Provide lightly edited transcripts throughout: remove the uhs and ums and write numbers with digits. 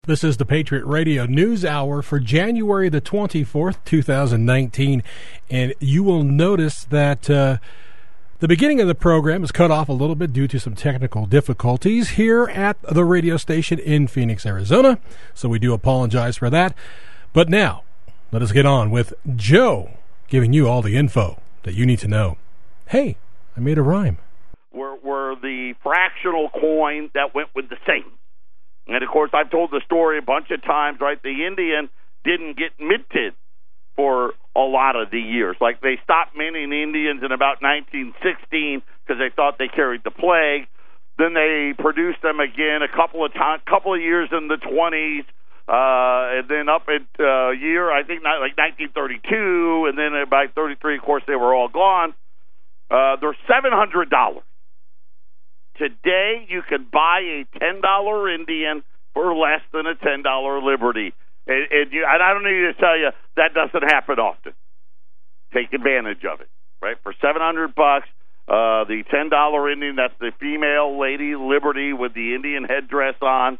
This is the Patriot Radio News Hour for January the 24th, 2019, and you will notice that the beginning of the program is cut off a little bit due to some technical difficulties here at the radio station in Phoenix, Arizona, so we do apologize for that. But now, let us get on with Joe giving you all the info that you need to know. Hey, I made a rhyme. Were the fractional coin that went with the same. And, of course, I've told the story a bunch of times, right? The Indian didn't get minted for a lot of the years. Like, they stopped minting Indians in about 1916 because they thought they carried the plague. Then they produced them again a couple of years in the 20s, and then up at year, I think, like 1932, and then by 33, of course, they were all gone. They're $700. Today, you can buy a $10 Indian for less than a $10 Liberty. And I don't need to tell you, that doesn't happen often. Take advantage of it, right? For $700, the $10 Indian, that's the female Lady Liberty with the Indian headdress on.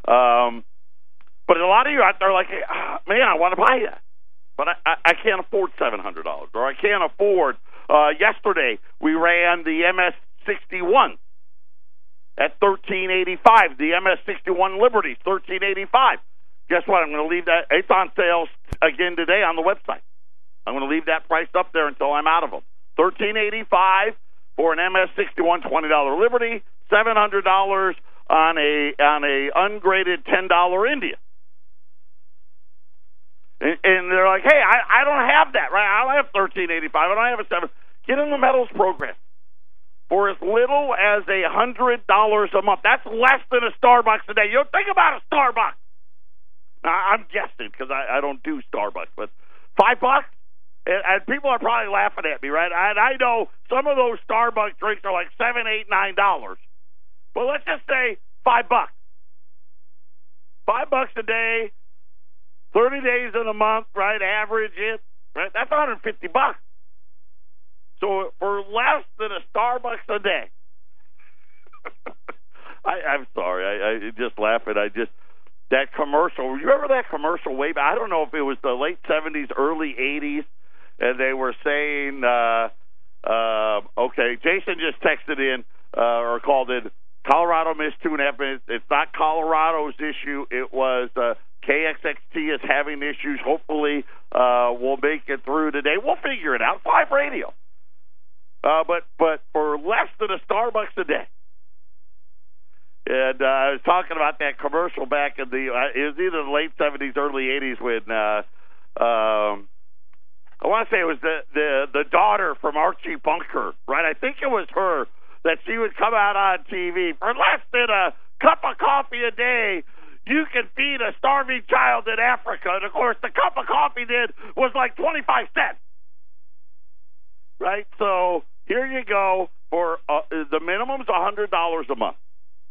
But a lot of you out there are like, hey, man, I want to buy that. But I can't afford $700, or I can't afford. Yesterday, we ran the MS-61. At $13.85, the MS-61 Liberty, $13.85. Guess what? I'm going to leave that. It's on sale again today on the website. I'm going to leave that price up there until I'm out of them. $13.85 for an MS-61 $20 Liberty, $700 on a ungraded $10 India. And they're like, hey, I don't have that, right? I don't have $13.85. I don't have a $7. Get in the metals program. For as little as $100 a month. That's less than a Starbucks a day. You don't think about a Starbucks. Now, I'm guessing because I don't do Starbucks, but $5? And people are probably laughing at me, right? And I know some of those Starbucks drinks are like $7, $8, $9. But let's just say $5. $5 a day, 30 days in a month, right? Average it, right? That's $150. So for less than a Starbucks a day, I'm sorry, I just laughing. That commercial. You remember that commercial way back? I don't know if it was the late 70s, early 80s, and they were saying, okay, Jason just texted in or called in. Colorado missed 2.5 minutes. It's not Colorado's issue. It was KXXT is having issues. Hopefully, we'll make it through today. We'll figure it out. 5 radio. But for less than a Starbucks a day. And I was talking about that commercial back in it was either the late 70s, early 80s when I want to say it was the daughter from Archie Bunker, right? I think it was her that she would come out on TV. For less than a cup of coffee a day, you can feed a starving child in Africa. And, of course, the cup of coffee was like 25 cents. Right, so here you go. For the minimum's $100 a month.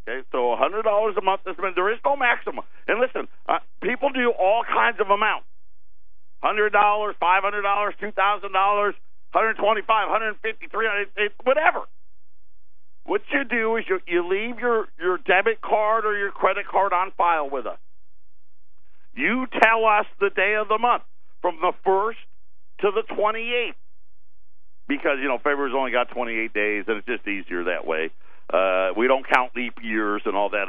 Okay, so $100 a month. There is no maximum. And listen, people do all kinds of amounts: $100, $500, $2,000, $125, $150, $300, whatever. What you do is you leave your debit card or your credit card on file with us. You tell us the day of the month from the 1st to the 28th. Because, February's only got 28 days, and it's just easier that way. We don't count leap years and all that.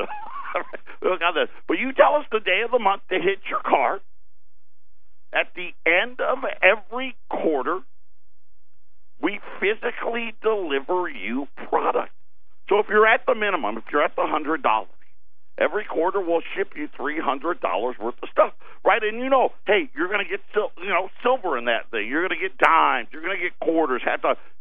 But you tell us the day of the month to hit your card. At the end of every quarter, we physically deliver you product. So if you're at the minimum, if you're at the $100, every quarter we'll ship you $300 worth of stuff, right? And hey, you're going to get silver in that thing. You're going to get dimes. You're going to get quarters.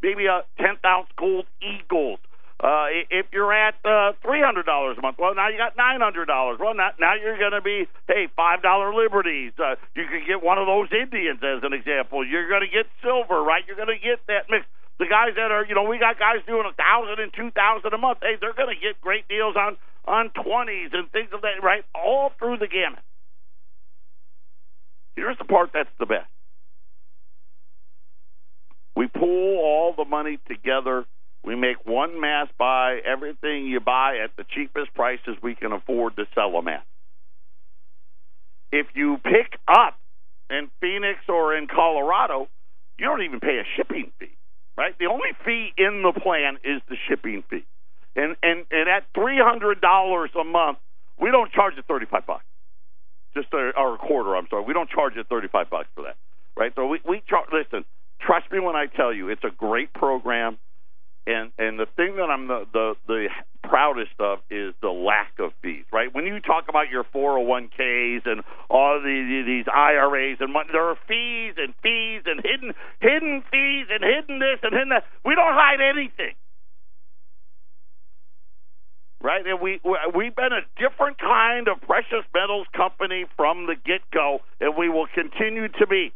Maybe a 10th-ounce gold Eagles. If you're at $300 a month, well, now you got $900. Well, now you're going to be, hey, $5 Liberties. You can get one of those Indians as an example. You're going to get silver, right? You're going to get that mix. The guys that are, we got guys doing $1,000 and $2,000 a month. Hey, they're going to get great deals on 20s and things of that, right? All through the gamut. Here's the part that's the best. We pool all the money together. We make one mass buy, everything you buy at the cheapest prices we can afford to sell them at. if you pick up in Phoenix or in Colorado, you don't even pay a shipping fee, right? The only fee in the plan is the shipping fee. And at $300 a month, we don't charge you $35. Just our quarter, I'm sorry. We don't charge you $35 for that, right? So we charge. Listen, trust me when I tell you, it's a great program. And the thing that I'm the proudest of is the lack of fees, right? When you talk about your 401ks and all of these IRAs and money, there are fees and hidden fees and hidden this and hidden that. We don't hide anything, right? And we've been a different kind of precious metals company from the get-go, and we will continue to be.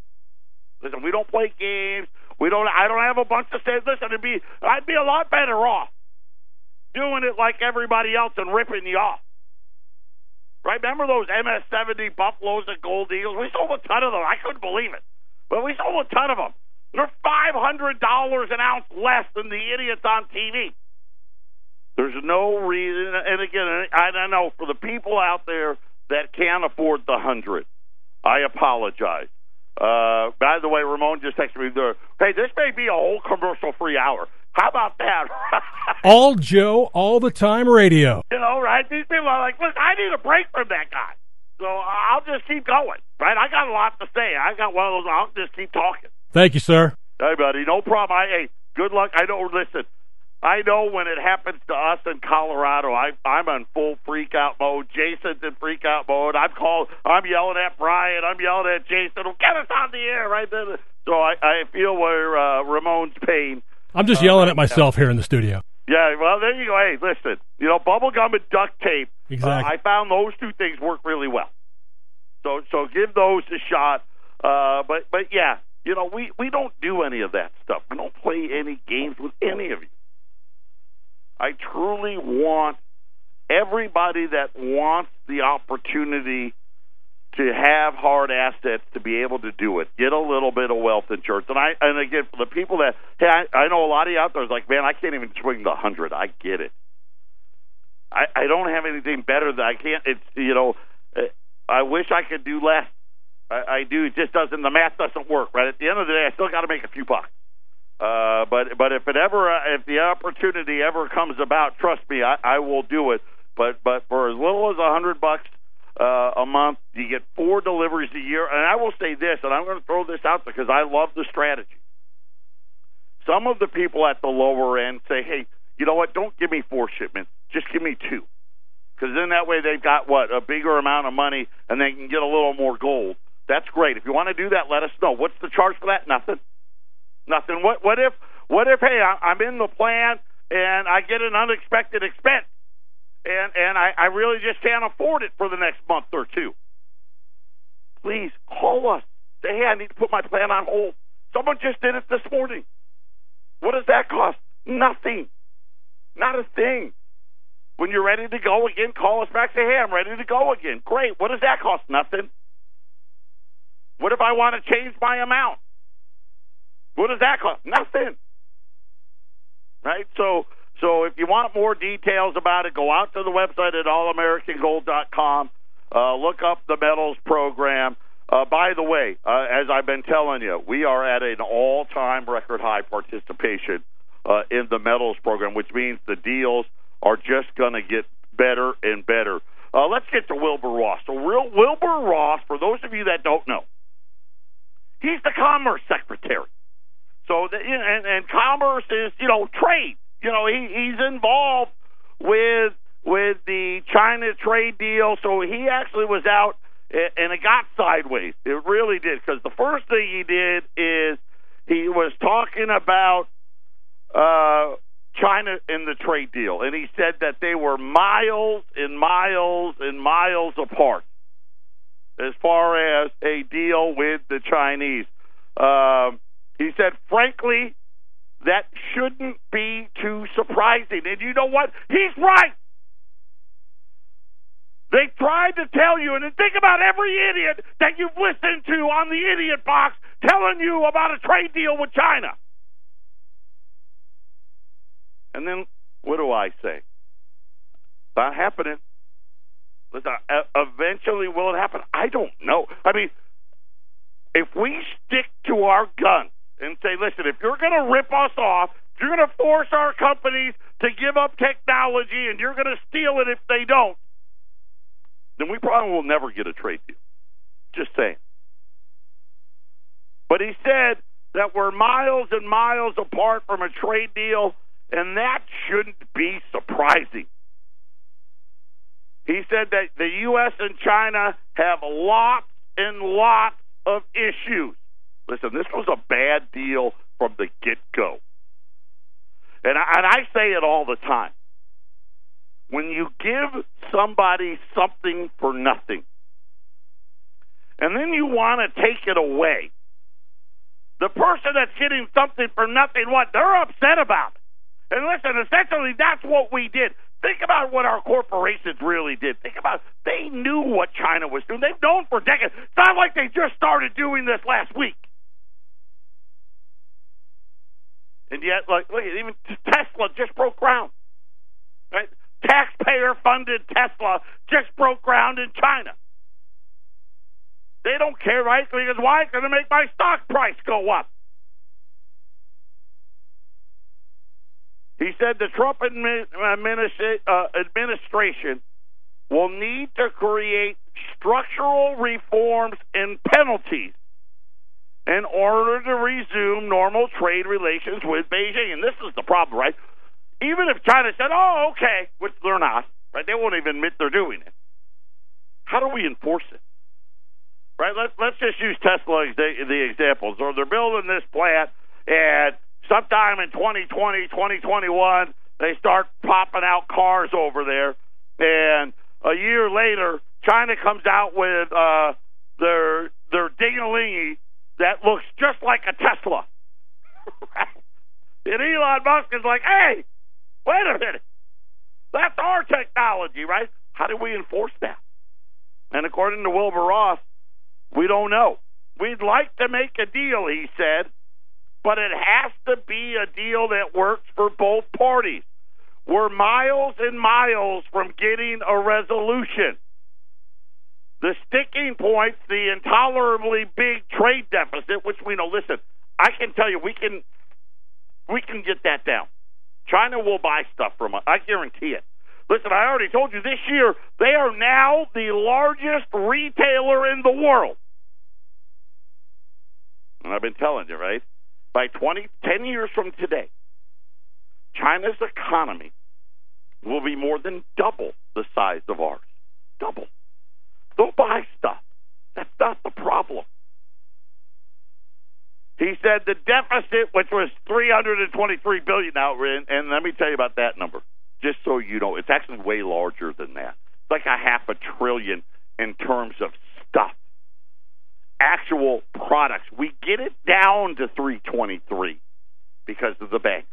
Listen, we don't play games. I don't have a bunch of say. Listen, I'd be a lot better off doing it like everybody else and ripping you off. Right? Remember those MS-70 Buffaloes and Gold Eagles? We sold a ton of them. I couldn't believe it. But we sold a ton of them. They're $500 an ounce less than the idiots on TV. There's no reason. And again, I don't know, for the people out there that can't afford the 100, I apologize. By the way, Ramon just texted me there. Hey, this may be a whole commercial-free hour. How about that? All Joe, all the time radio. You know, right? These people are like, listen, I need a break from that guy. So I'll just keep going, right? I got a lot to say. I got one of those, I'll just keep talking. Thank you, sir. Hey, buddy, no problem. Hey, good luck. I know when it happens to us in Colorado, I'm in full freak-out mode. Jason's in freak-out mode. I'm yelling at Brian. I'm yelling at Jason. Get us on the air, right? So I feel where Ramon's pain. I'm just yelling at myself here in the studio. Yeah, well, there you go. Hey, listen, bubble gum and duct tape. Exactly. I found those two things work really well. So give those a shot. But yeah, we don't do any of that stuff. We don't play any games with any of you. I truly want everybody that wants the opportunity to have hard assets to be able to do it. Get a little bit of wealth insurance. And again, for the people that, hey, I know a lot of you out there is like, man, I can't even swing the 100. I get it. I don't have anything better than I can't. It's, I wish I could do less. I do. It just doesn't, the math doesn't work, right? At the end of the day, I still got to make a few bucks. But if if the opportunity ever comes about, trust me, I will do it. But for as little as $100 a month, you get 4 deliveries a year. And I will say this, and I'm going to throw this out because I love the strategy. Some of the people at the lower end say, hey, you know what? Don't give me 4 shipments. Just give me 2. Because then that way they've got, a bigger amount of money, and they can get a little more gold. That's great. If you want to do that, let us know. What's the charge for that? Nothing. What if hey, I'm in the plan and I get an unexpected expense and I really just can't afford it for the next month or 2? Please call us. Say, hey, I need to put my plan on hold. Someone just did it this morning. What does that cost? Nothing. Not a thing. When you're ready to go again, call us back. Say, hey, I'm ready to go again. Great. What does that cost? Nothing. What if I want to change my amount? What does that cost? Nothing. Right? So if you want more details about it, go out to the website at allamericangold.com. Look up the metals program. By the way, as I've been telling you, we are at an all-time record high participation in the metals program, which means the deals are just going to get better and better. Let's get to Wilbur Ross. So Wilbur Ross, for those of you that don't know, he's the Commerce Secretary. So, and commerce is, trade. He's involved with the China trade deal. So he actually was out, and it got sideways. It really did, because the first thing he did is he was talking about China and the trade deal, and he said that they were miles and miles and miles apart as far as a deal with the Chinese. He said, frankly, that shouldn't be too surprising. And you know what? He's right. They tried to tell you, and think about every idiot that you've listened to on the idiot box telling you about a trade deal with China. And then what do I say? Not happening. Listen, eventually will it happen? I don't know. I mean, if we stick to our guns and say, listen, if you're going to rip us off, if you're going to force our companies to give up technology and you're going to steal it if they don't, then we probably will never get a trade deal. Just saying. But he said that we're miles and miles apart from a trade deal, and that shouldn't be surprising. He said that the U.S. and China have lots and lots of issues. Listen, this was a bad deal from the get-go. And I say it all the time. When you give somebody something for nothing, and then you want to take it away, the person that's getting something for nothing, what? They're upset about it. And listen, essentially, that's what we did. Think about what our corporations really did. Think about they knew what China was doing. They've known for decades. It's not like they just started doing this last week. And yet, like, look, even Tesla just broke ground. Right? Taxpayer-funded Tesla just broke ground in China. They don't care, right? Because why? It's going to make my stock price go up. He said the Trump administration will need to create structural reforms and penalties in order to resume normal trade relations with Beijing. And this is the problem, right? Even if China said, oh, okay, which they're not, right? They won't even admit they're doing it. How do we enforce it? Right? Let's just use Tesla the example. So they're building this plant, and sometime in 2020, 2021, they start popping out cars over there, and a year later, China comes out with their ding-a-lingy that looks just like a Tesla. And Elon Musk is like, hey, wait a minute. That's our technology, right? How do we enforce that? And according to Wilbur Ross, we don't know. We'd like to make a deal, he said, but it has to be a deal that works for both parties. We're miles and miles from getting a resolution. The sticking point, the intolerably big trade deficit, which we know, listen, I can tell you we can get that down. China will buy stuff from us. I guarantee it. Listen, I already told you this year they are now the largest retailer in the world. And I've been telling you, right? By 10 years from today, China's economy will be more than double the size of ours. Double. They'll buy stuff. That's not the problem. He said the deficit, which was $323 billion now, and let me tell you about that number, just so you know, it's actually way larger than that. It's like $500 billion in terms of stuff. Actual products. We get it down to 323 because of the banks.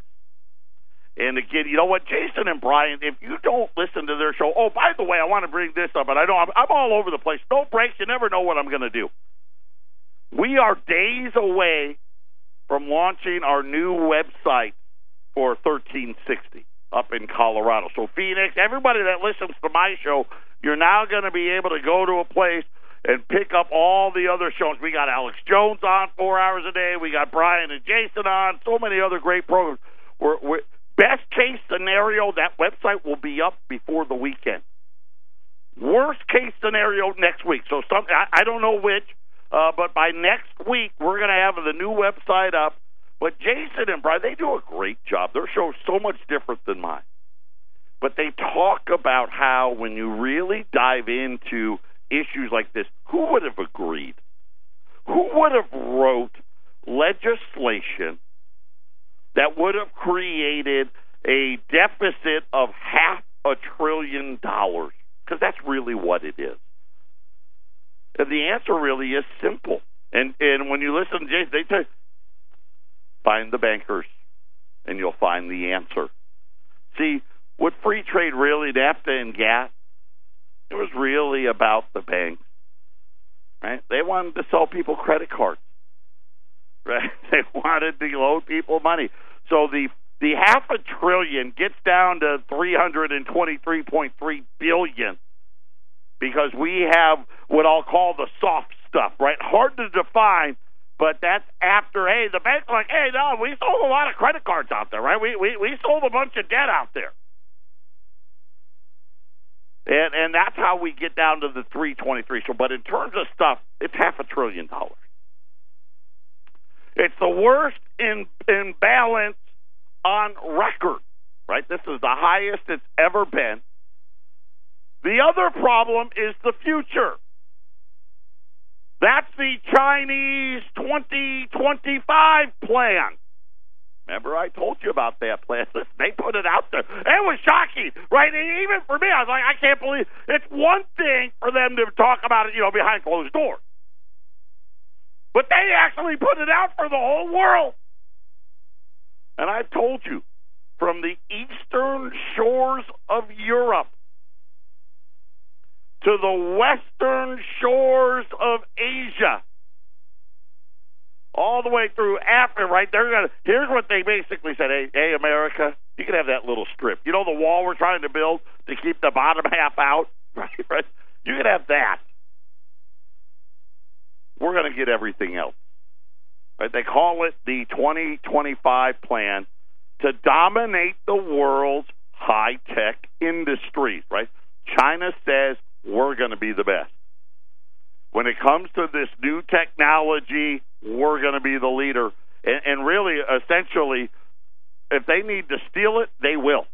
And again, you know what, Jason and Brian, if you don't listen to their show, oh, by the way, I want to bring this up, and I know I'm all over the place. No breaks, you never know what I'm going to do. We are days away from launching our new website for 1360 up in Colorado. So Phoenix, everybody that listens to my show, you're now going to be able to go to a place and pick up all the other shows. We got Alex Jones on 4 hours a day. We got Brian and Jason on. So many other great programs. Best case scenario, that website will be up before the weekend. Worst case scenario, next week. So I don't know which, but by next week, we're going to have the new website up. But Jason and Brian, they do a great job. Their show is so much different than mine. But they talk about how when you really dive into issues like this, who would have agreed? Who would have wrote legislation that would have created a deficit of $500 billion? Because that's really what it is. And the answer really is simple. And when you listen to Jason, they tell you, find the bankers, and you'll find the answer. See, what free trade really, NAFTA and GATT, it was really about the banks. Right? They wanted to sell people credit cards. Right? They wanted to loan people money. So the $500 billion gets down to $323.3 billion. because we have what I'll call the soft stuff, right? Hard to define, but that's after, hey, the bank's like, hey, no, we sold a lot of credit cards out there, right? We sold a bunch of debt out there. And that's how we get down to the 323. So, but in terms of stuff, it's $500 billion. It's the worst imbalance on record, right? This is the highest it's ever been. The other problem is the future. That's the Chinese 2025 plan. Remember, I told you about that plan. They put it out there. It was shocking, right? And even for me, I was like, I can't believe it's one thing for them to talk about it, behind closed doors. But they actually put it out for the whole world. And I've told you, from the eastern shores of Europe to the western shores of Asia, all the way through Africa, right? Here's what they basically said. Hey, America, you can have that little strip. You know the wall we're trying to build to keep the bottom half out? Right? You can have that. We're going to get everything else. Right? They call it the 2025 plan to dominate the world's high-tech industries, right? China says we're going to be the best. When it comes to this new technology, we're going to be the leader. And really, essentially, if they need to steal it, they will.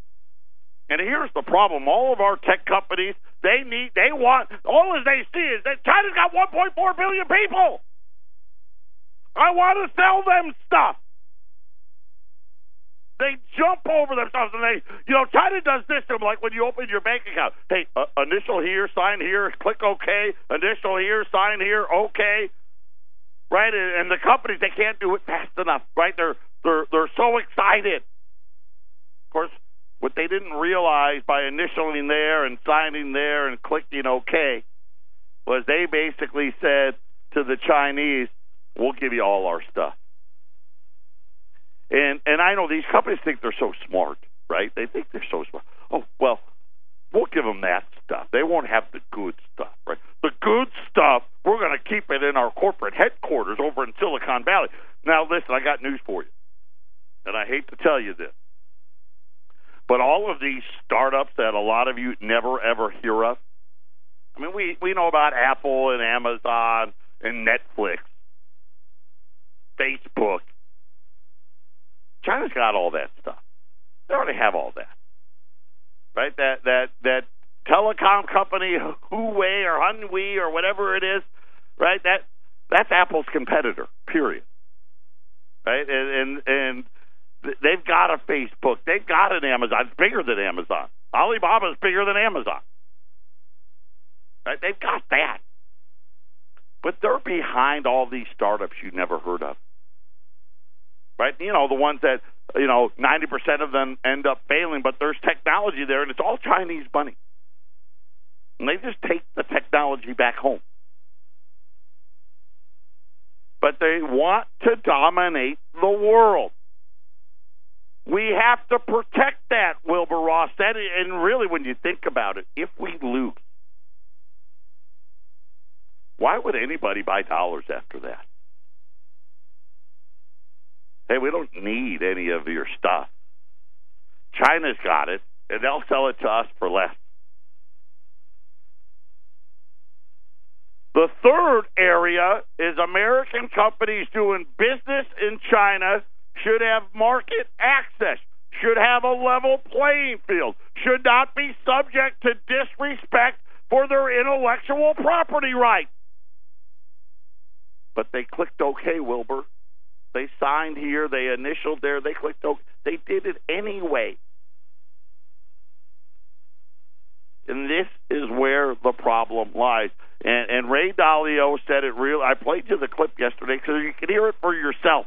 And here's the problem. All of our tech companies, all they see is that China's got 1.4 billion people. I want to sell them stuff. They jump over themselves, and China does this to them, like when you open your bank account. Hey, initial here, sign here, click OK. Initial here, sign here, OK. Right, and the companies, they can't do it fast enough. Right, they're so excited. Of course, what they didn't realize by initialing there and signing there and clicking OK was they basically said to the Chinese, "We'll give you all our stuff." And I know these companies think they're so smart, right? They think they're so smart. Oh, well, we'll give them that stuff. They won't have the good stuff, right? The good stuff, we're going to keep it in our corporate headquarters over in Silicon Valley. Now, listen, I got news for you. And I hate to tell you this. But all of these startups that a lot of you never, ever hear of, I mean, we know about Apple and Amazon and Netflix, Facebook. China's got all that stuff. They already have all that, right? That telecom company, Huawei or Hunwei or whatever it is, right? That's Apple's competitor. Period. Right? And they've got a Facebook. They've got an Amazon. It's bigger than Amazon. Alibaba's bigger than Amazon. Right? They've got that, but they're behind all these startups you never heard of. Right, the ones that 90% of them end up failing, but there's technology there, and it's all Chinese money, and they just take the technology back home. But they want to dominate the world. We have to protect that, Wilbur Ross said, and really, when you think about it, if we lose, why would anybody buy dollars after that? Hey, we don't need any of your stuff. China's got it, and they'll sell it to us for less. The third area is American companies doing business in China should have market access, should have a level playing field, should not be subject to disrespect for their intellectual property rights. But they clicked OK, Wilbur. They signed here, they initialed there, they clicked OK. They did it anyway. And this is where the problem lies. And Ray Dalio said it real. I played you the clip yesterday because you can hear it for yourself.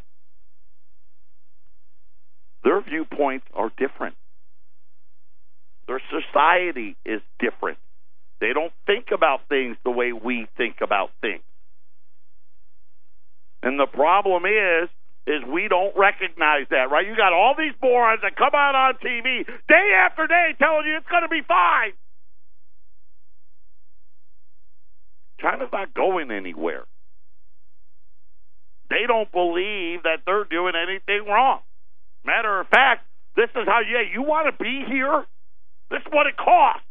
Their viewpoints are different. Their society is different. They don't think about things the way we think about things. And the problem is we don't recognize that, right? You got all these morons that come out on TV day after day telling you it's going to be fine. China's not going anywhere. They don't believe that they're doing anything wrong. Matter of fact, this is how, you want to be here? This is what it costs.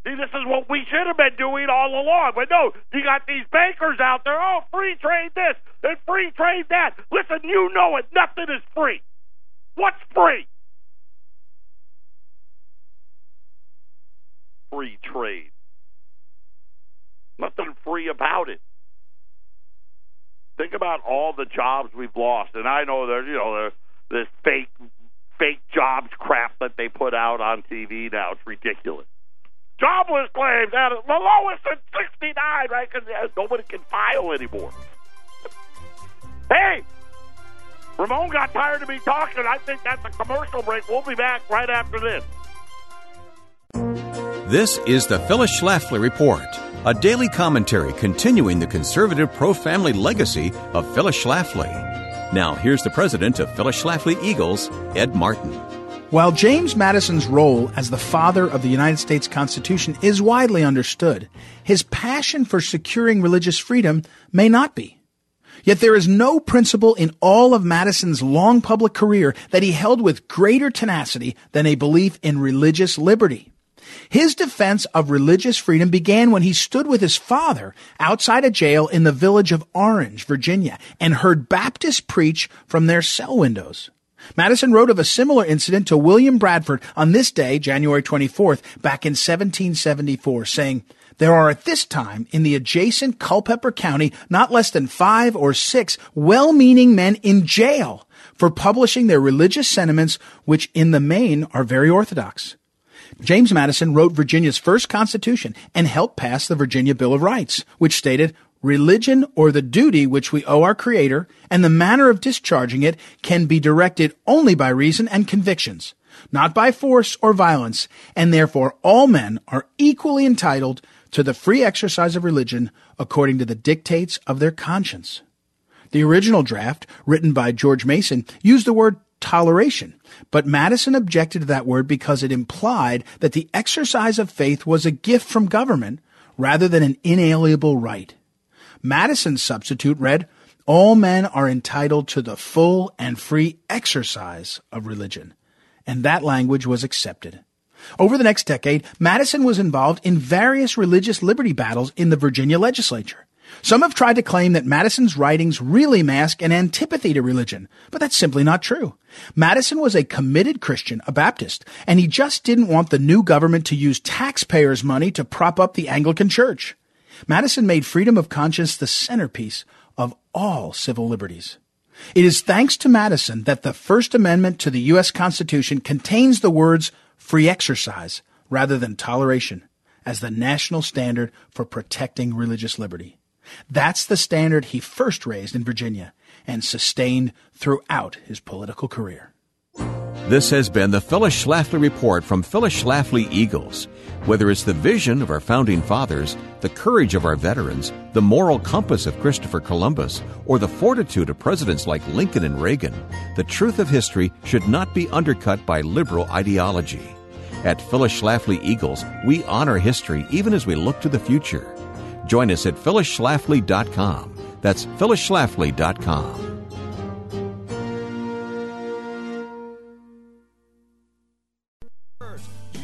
See, this is what we should have been doing all along. But no, you got these bankers out there, free trade this and free trade that. Listen, you know it. Nothing is free. What's free? Free trade. Nothing free about it. Think about all the jobs we've lost. And I know there's, this fake jobs crap that they put out on TV now. It's ridiculous. Jobless claims at the lowest in 69, right? Because nobody can file anymore. Hey, Ramon got tired of me talking. I think that's a commercial break. We'll be back right after this. This is the Phyllis Schlafly Report, a daily commentary continuing the conservative pro-family legacy of Phyllis Schlafly. Now, here's the president of Phyllis Schlafly Eagles, Ed Martin. While James Madison's role as the father of the United States Constitution is widely understood, his passion for securing religious freedom may not be. Yet there is no principle in all of Madison's long public career that he held with greater tenacity than a belief in religious liberty. His defense of religious freedom began when he stood with his father outside a jail in the village of Orange, Virginia, and heard Baptists preach from their cell windows. Madison wrote of a similar incident to William Bradford on this day, January 24th, back in 1774, saying, "There are at this time in the adjacent Culpeper County not less than 5 or 6 well-meaning men in jail for publishing their religious sentiments, which in the main are very orthodox." James Madison wrote Virginia's first constitution and helped pass the Virginia Bill of Rights, which stated, "Religion or the duty which we owe our Creator and the manner of discharging it can be directed only by reason and convictions, not by force or violence, and therefore all men are equally entitled to the free exercise of religion according to the dictates of their conscience." The original draft, written by George Mason, used the word toleration, but Madison objected to that word because it implied that the exercise of faith was a gift from government rather than an inalienable right. Madison's substitute read, "All men are entitled to the full and free exercise of religion," and that language was accepted. Over the next decade, Madison was involved in various religious liberty battles in the Virginia legislature. Some have tried to claim that Madison's writings really mask an antipathy to religion, but that's simply not true. Madison was a committed Christian, a Baptist, and he just didn't want the new government to use taxpayers' money to prop up the Anglican Church. Madison made freedom of conscience the centerpiece of all civil liberties. It is thanks to Madison that the First Amendment to the U.S. Constitution contains the words free exercise rather than toleration as the national standard for protecting religious liberty. That's the standard he first raised in Virginia and sustained throughout his political career. This has been the Phyllis Schlafly Report from Phyllis Schlafly Eagles. Whether it's the vision of our founding fathers, the courage of our veterans, the moral compass of Christopher Columbus, or the fortitude of presidents like Lincoln and Reagan, the truth of history should not be undercut by liberal ideology. At Phyllis Schlafly Eagles, we honor history even as we look to the future. Join us at phyllisschlafly.com. That's phyllisschlafly.com.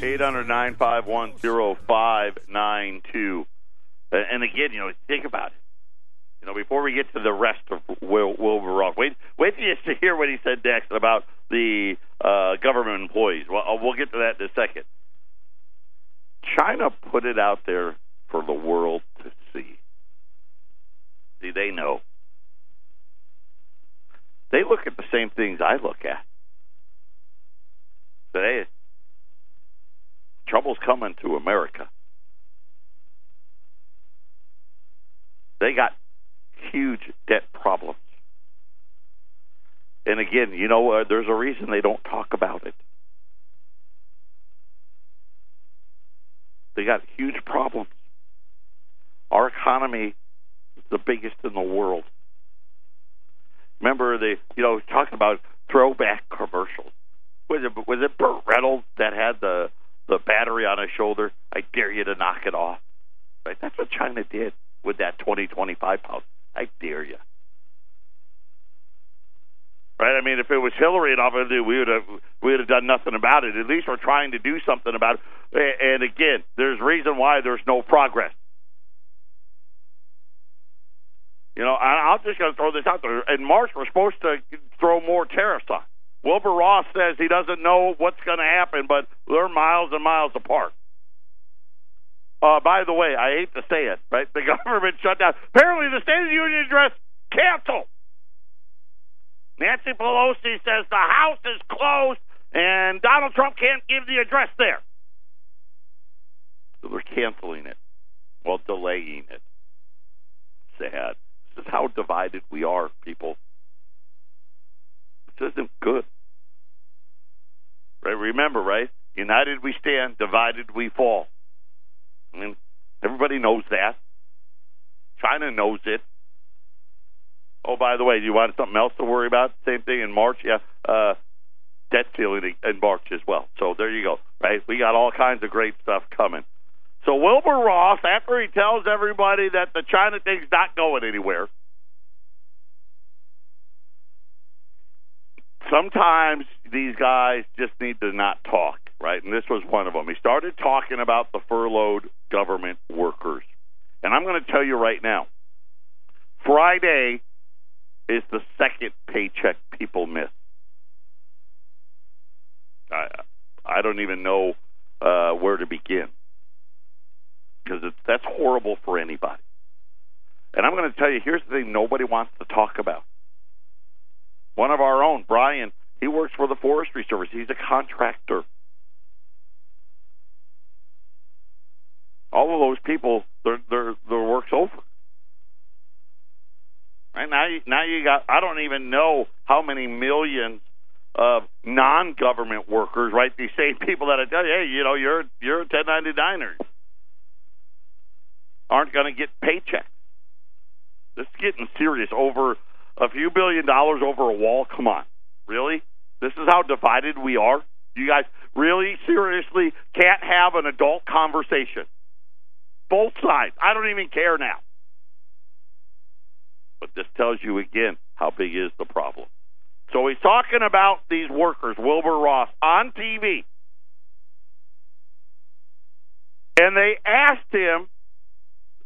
800-951-0592. And again, think about it. Before we get to the rest of Wilbur Ross, wait till you hear what he said next about the government employees. Well, we'll get to that in a second. China put it out there for the world to see. See, they know. They look at the same things I look at. Today, trouble's coming to America. They got huge debt problems. And again, there's a reason they don't talk about it. They got huge problems. Our economy is the biggest in the world. Remember, talking about throwback commercials. Was it Burt Reynolds that had the battery on his shoulder? I dare you to knock it off. Right? That's what China did with that 2025 policy. I dare you. Right? I mean, if it was Hillary and all we would have done nothing about it. At least we're trying to do something about it. And again, there's reason why there's no progress. You know, I'm just going to throw this out there. In March, we're supposed to throw more tariffs on. Wilbur Ross says he doesn't know what's going to happen, but they're miles and miles apart. By the way, I hate to say it, right? The government shut down. Apparently, the State of the Union address canceled. Nancy Pelosi says the House is closed and Donald Trump can't give the address there. So they're canceling it while delaying it. Sad. This is how divided we are, people. This isn't good. Right? Remember, right? United we stand, divided we fall. I mean, everybody knows that. China knows it. Oh, by the way, do you want something else to worry about? Same thing in March, yeah. Debt ceiling in March as well. So there you go, right? We got all kinds of great stuff coming. So Wilbur Ross, after he tells everybody that the China thing's not going anywhere, sometimes these guys just need to not talk, right? And this was one of them. He started talking about the furloughed government workers. And I'm going to tell you right now, Friday is the second paycheck people miss. I don't even know where to begin, because that's horrible for anybody. And I'm going to tell you, here's the thing nobody wants to talk about. One of our own, Brian, he works for the Forestry Service. He's a contractor. All of those people, their work's over. Right now you got, I don't even know how many millions of non-government workers, right? These same people that I tell you, hey, you know, you're a 1099er, aren't going to get paychecks. This is getting serious. Over a few $1 billion over a wall. Come on, really? This is how divided we are. You guys really seriously can't have an adult conversation. Both sides. I don't even care now. But this tells you again how big is the problem. So he's talking about these workers, Wilbur Ross, on TV. And they asked him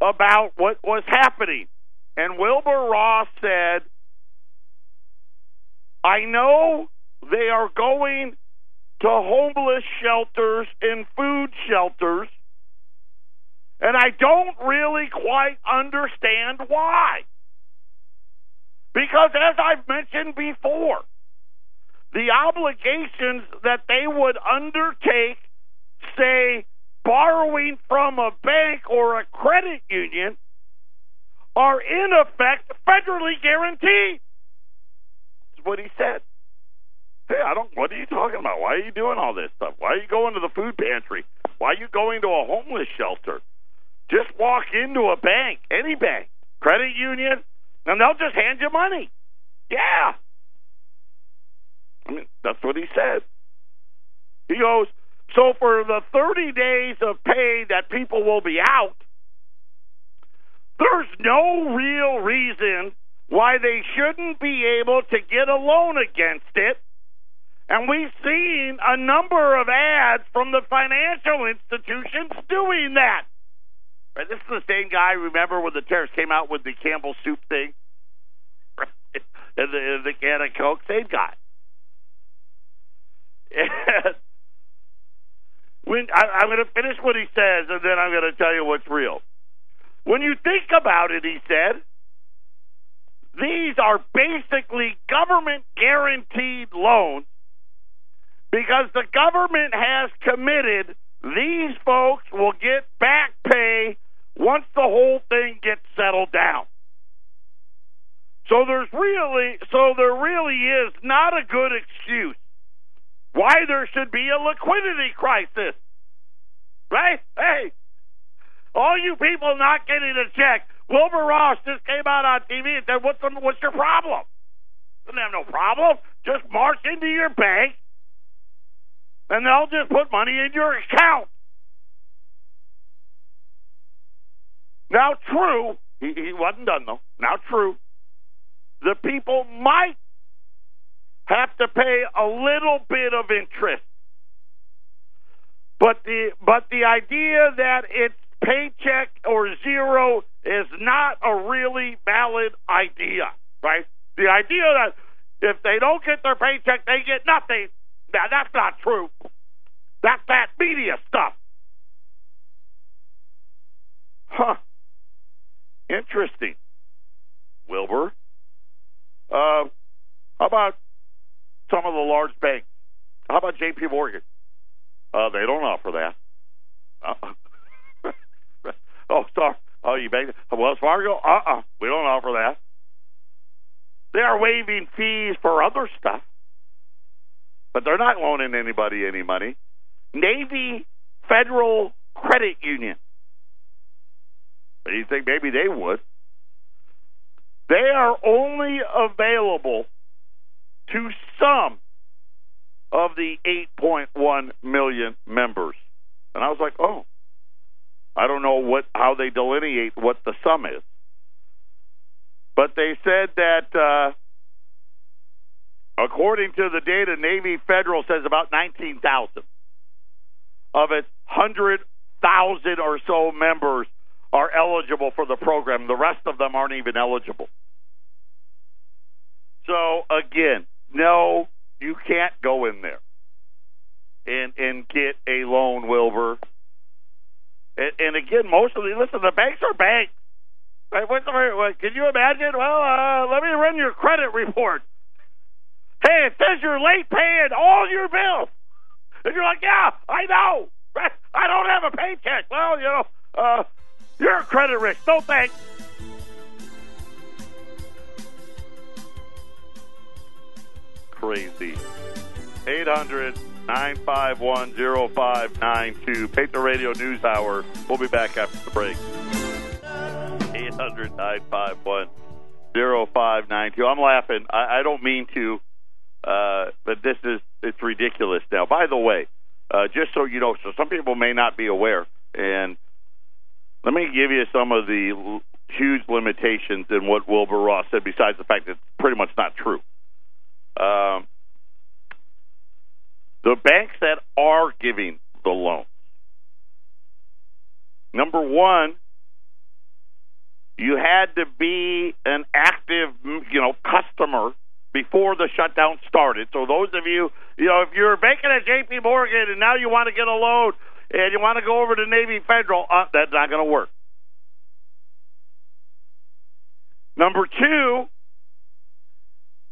about what was happening. And Wilbur Ross said, I know they are going to homeless shelters and food shelters, and I don't really quite understand why. Because as I've mentioned before, the obligations that they would undertake, say, borrowing from a bank or a credit union, are in effect federally guaranteed. That's what he said. Hey, what are you talking about? Why are you doing all this stuff? Why are you going to the food pantry? Why are you going to a homeless shelter? Just walk into a bank, any bank, credit union, and they'll just hand you money. Yeah. I mean, that's what he said. He goes, so for the 30 days of pay that people will be out, there's no real reason why they shouldn't be able to get a loan against it. And we've seen a number of ads from the financial institutions doing that. Right, this is the same guy, remember, when the tariffs came out with the Campbell soup thing? Right? And the can of Coke? Same guy. And I'm going to finish what he says, and then I'm going to tell you what's real. When you think about it, he said, these are basically government-guaranteed loans because the government has committed these folks will get back pay once the whole thing gets settled down. So there really is not a good excuse why there should be a liquidity crisis. Right? Hey, all you people not getting a check, Wilbur Ross just came out on TV and said, what's your problem? Doesn't have no problem. Just march into your bank and they'll just put money in your account. Now, true, he wasn't done, though. Now, true, the people might have to pay a little bit of interest. But the idea that it's paycheck or zero is not a really valid idea, right? The idea that if they don't get their paycheck, they get nothing, now that's not true. That's that media stuff. Huh. Interesting. Wilbur. How about some of the large banks? How about J.P. Morgan? They don't offer that. Oh, sorry. Oh, you bank Wells Fargo? We don't offer that. They are waiving fees for other stuff, but they're not loaning anybody any money. Navy Federal Credit Union. You think maybe they would? They are only available to some of the 8.1 million members. And I was like, oh, I don't know how they delineate what the sum is. But they said that according to the data, Navy Federal says about 19,000 of its 100,000 or so members are eligible for the program. The rest of them aren't even eligible. So, again, no, you can't go in there and get a loan, Wilbur. And again, the banks are banks. Right? Can you imagine? Well, let me run your credit report. Hey, it says you're late paying all your bills. And you're like, yeah, I know. Right? I don't have a paycheck. Well, you're a credit risk. No thanks. Crazy. 800-951-0592. Patriot Radio News Hour. We'll be back after the break. 800-951-0592. I'm laughing. I don't mean to, but it's ridiculous now. By the way, just so you know, so some people may not be aware, and let me give you some of the huge limitations in what Wilbur Ross said, besides the fact that it's pretty much not true. The banks that are giving the loans, number one, you had to be an active, customer before the shutdown started. So those of you, if you're banking at J.P. Morgan and now you want to get a loan and you want to go over to Navy Federal, that's not going to work. Number two,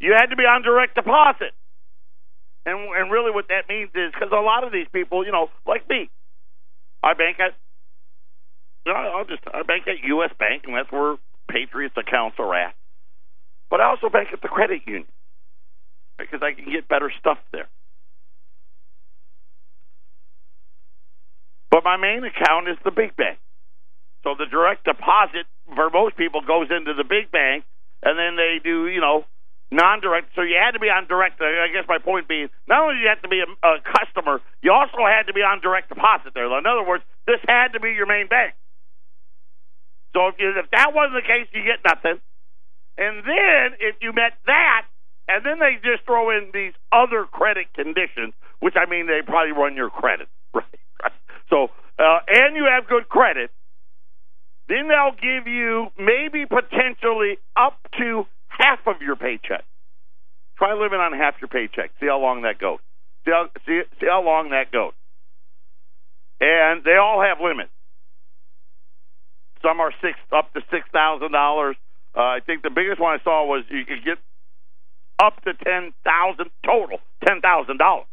you had to be on direct deposit. And really what that means is, because a lot of these people, like me, I bank at U.S. Bank, and that's where Patriot's accounts are at. But I also bank at the credit union because I can get better stuff there. But my main account is the big bank. So the direct deposit for most people goes into the big bank, and then they do, non-direct. So you had to be on direct. I guess my point being, not only did you have to be a customer, you also had to be on direct deposit there. In other words, this had to be your main bank. So if that wasn't the case, you get nothing. And then if you met that, and then they just throw in these other credit conditions, which they probably run your credit, right? So, and you have good credit, then they'll give you maybe potentially up to half of your paycheck. Try living on half your paycheck. See how long that goes. See how long that goes. And they all have limits. Some are up to $6,000. I think the biggest one I saw was you could get up to $10,000 total, $10,000.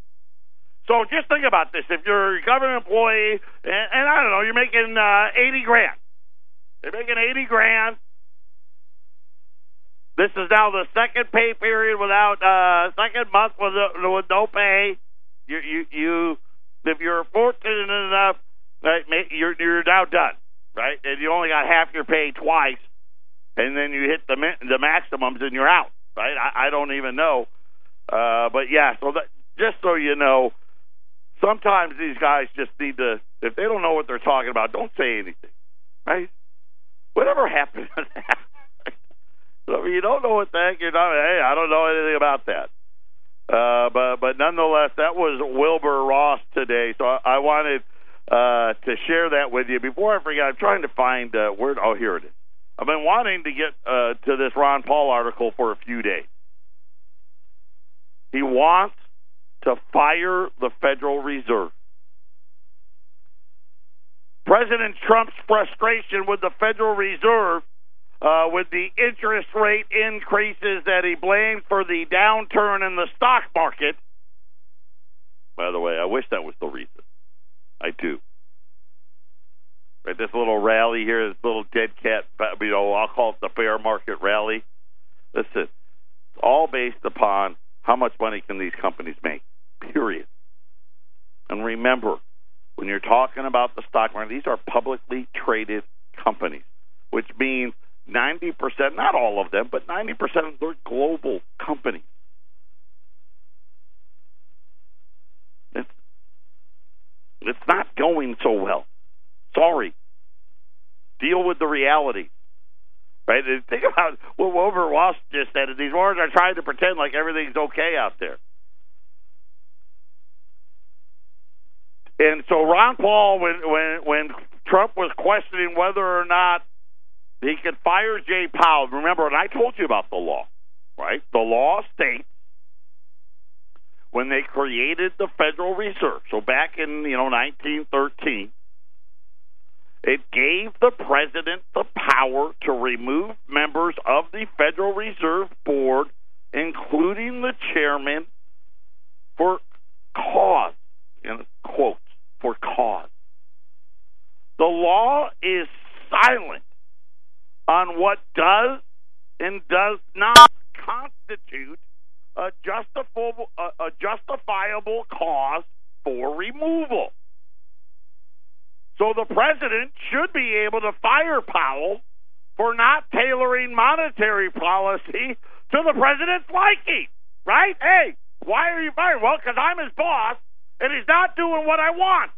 So just think about this. If you're a government employee, and I don't know, you're making $80,000. You're making $80,000. This is now the second pay period without second month with no pay. You if you're fortunate enough, right, you're now done, right? And you only got half your pay twice, and then you hit the maximums and you're out, right? I don't even know, but yeah. So just so you know, sometimes these guys just need to, if they don't know what they're talking about, don't say anything, right? Whatever happened to that? So if you don't know what the heck you're talking about, hey, I don't know anything about that. But nonetheless, that was Wilbur Ross today. So I wanted to share that with you. Before I forget, I'm trying to find where. Oh, here it is. I've been wanting to get to this Ron Paul article for a few days. He wants to fire the Federal Reserve. President Trump's frustration with the Federal Reserve with the interest rate increases that he blamed for the downturn in the stock market. By the way, I wish that was the reason. I do. Right, this little rally here, this little dead cat, I'll call it the bear market rally. Listen, it's all based upon how much money can these companies make, period. And remember, when you're talking about the stock market, these are publicly traded companies, which means 90%, not all of them, but 90% of them are global companies. It's not going so well. Sorry. Deal with the reality. Right? And think about what Wilbur Ross just said. These wars are trying to pretend like everything's okay out there. And so Ron Paul, when Trump was questioning whether or not he could fire Jay Powell, remember, and I told you about the law, right? The law states when they created the Federal Reserve, so back in 1913, it gave the president the power to remove members of the Federal Reserve Board, including the chairman, for cause, in quotes, for cause. The law is silent on what does and does not constitute a justifiable cause for removal. So the president should be able to fire Powell for not tailoring monetary policy to the president's liking, right? Hey, why are you firing? Well, because I'm his boss, and he's not doing what I want.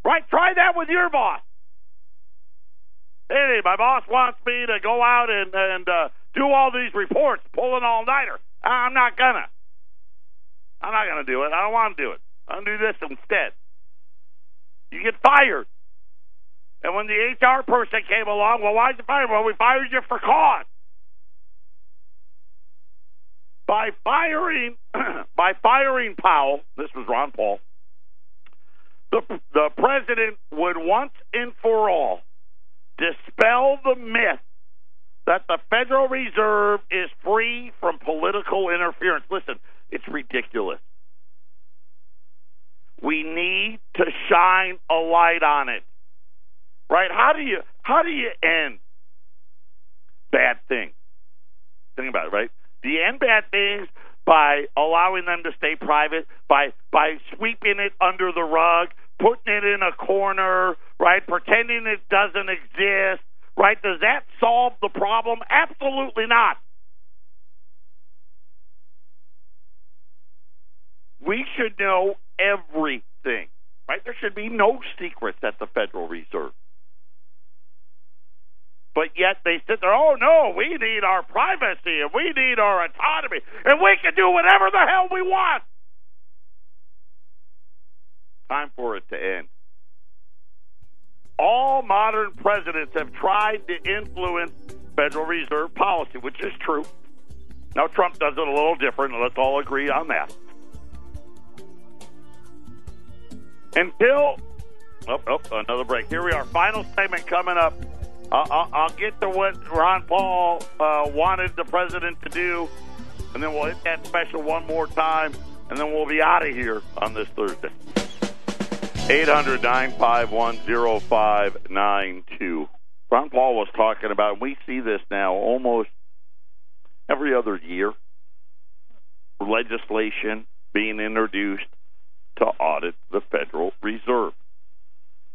Right? Try that with your boss. Hey, my boss wants me to go out and do all these reports, pull an all-nighter. I'm not gonna do it. I don't want to do it. I'll do this instead. You get fired. And when the HR person came along, well, why'd you fire? Well, we fired you for cause. By firing Powell, this was Ron Paul, the president would once and for all dispel the myth that the Federal Reserve is free from political interference. Listen, it's ridiculous. We need to shine a light on it. Right? How do you end bad things? Think about it, right? Do you end bad things by allowing them to stay private, by sweeping it under the rug, putting it in a corner, right? Pretending it doesn't exist, right? Does that solve the problem? Absolutely not. We should know everything, right? There should be no secrets at the Federal Reserve. But yet they sit there, oh, no, we need our privacy and we need our autonomy and we can do whatever the hell we want. Time for it to end. All modern presidents have tried to influence Federal Reserve policy, which is true. Now, Trump does it a little different, and let's all agree on that. Until, another break. Here we are, final segment coming up. I'll get to what Ron Paul wanted the president to do, and then we'll hit that special one more time, and then we'll be out of here on this Thursday. 800-951-0592. Ron Paul was talking about, we see this now almost every other year, legislation being introduced to audit the Federal Reserve.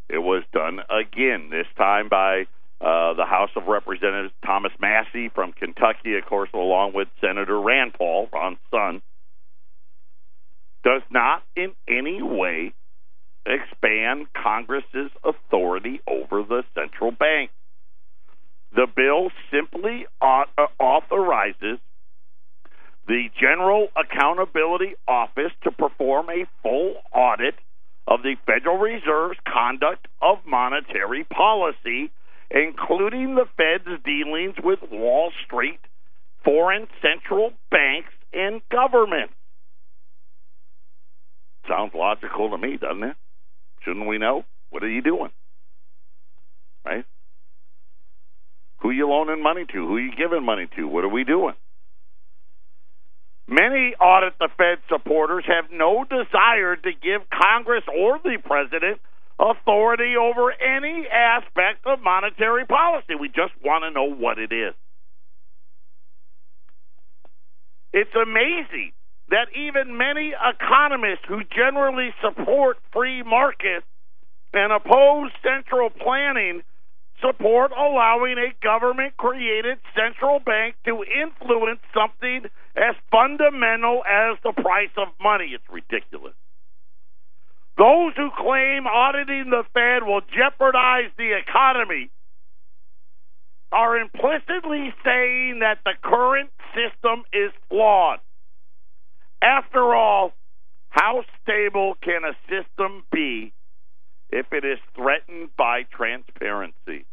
It was done again, this time by the House of Representatives, Thomas Massey from Kentucky, of course, along with Senator Rand Paul, Ron's son, does not in any way expand Congress's authority over the central bank. The bill simply authorizes the General Accountability Office to perform a full audit of the Federal Reserve's conduct of monetary policy, including the Fed's dealings with Wall Street, foreign central banks, and governments. Sounds logical to me, doesn't it? Shouldn't we know? What are you doing? Right? Who you loaning money to? Who you giving money to? What are we doing? Many Audit the Fed supporters have no desire to give Congress or the President authority over any aspect of monetary policy. We just want to know what it is. It's amazing that even many economists who generally support free markets and oppose central planning support allowing a government-created central bank to influence something as fundamental as the price of money. It's ridiculous. Those who claim auditing the Fed will jeopardize the economy are implicitly saying that the current system is flawed. After all, how stable can a system be if it is threatened by transparency?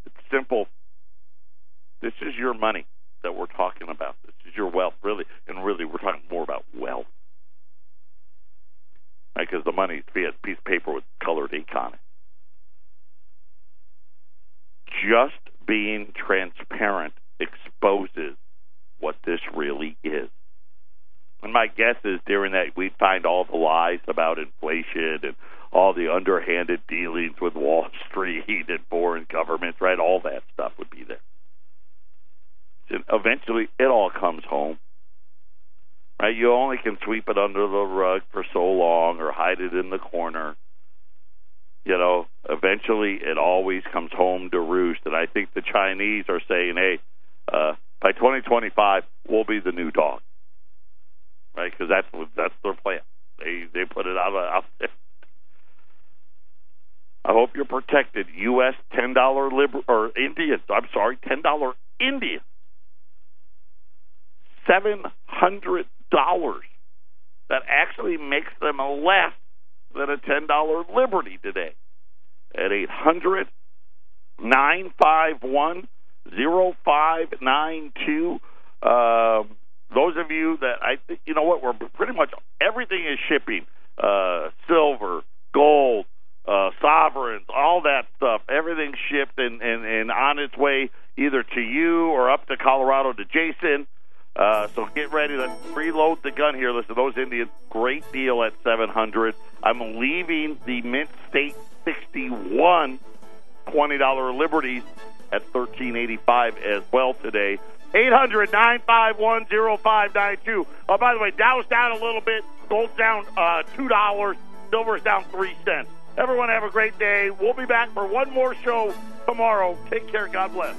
It's simple. This is your money that we're talking about. This is your wealth, really. And really, we're talking more about wealth. Right? Because the money is a piece of paper with colored ink on it. Just being transparent exposes what this really is. And my guess is during that we'd find all the lies about inflation and all the underhanded dealings with Wall Street and foreign governments, right? All that stuff would be there. And eventually it all comes home. Right? You only can sweep it under the rug for so long or hide it in the corner. You know, eventually it always comes home to roost. And I think the Chinese are saying, hey, by 2025, we'll be the new dog. Right? Because that's their plan. They put it out there. I hope you're protected. U.S. $10 Indians. I'm sorry, $10 Indians. $700. That actually makes them less than a $10 Liberty today. At 800-951-0592. Those of you that I think, you know what, we're pretty much everything is shipping. Silver, gold, sovereigns, all that stuff. Everything's shipped and on its way either to you or up to Colorado to Jason. So get ready. Let's reload the gun here. Listen, those Indians, great deal at $700. I'm leaving the Mint State 61 $20 Liberties at $13.85 as well today. 800-951-0592. Oh, by the way, Dow's down a little bit. Gold's down $2. Silver's down 3 cents. Everyone have a great day. We'll be back for one more show tomorrow. Take care. God bless.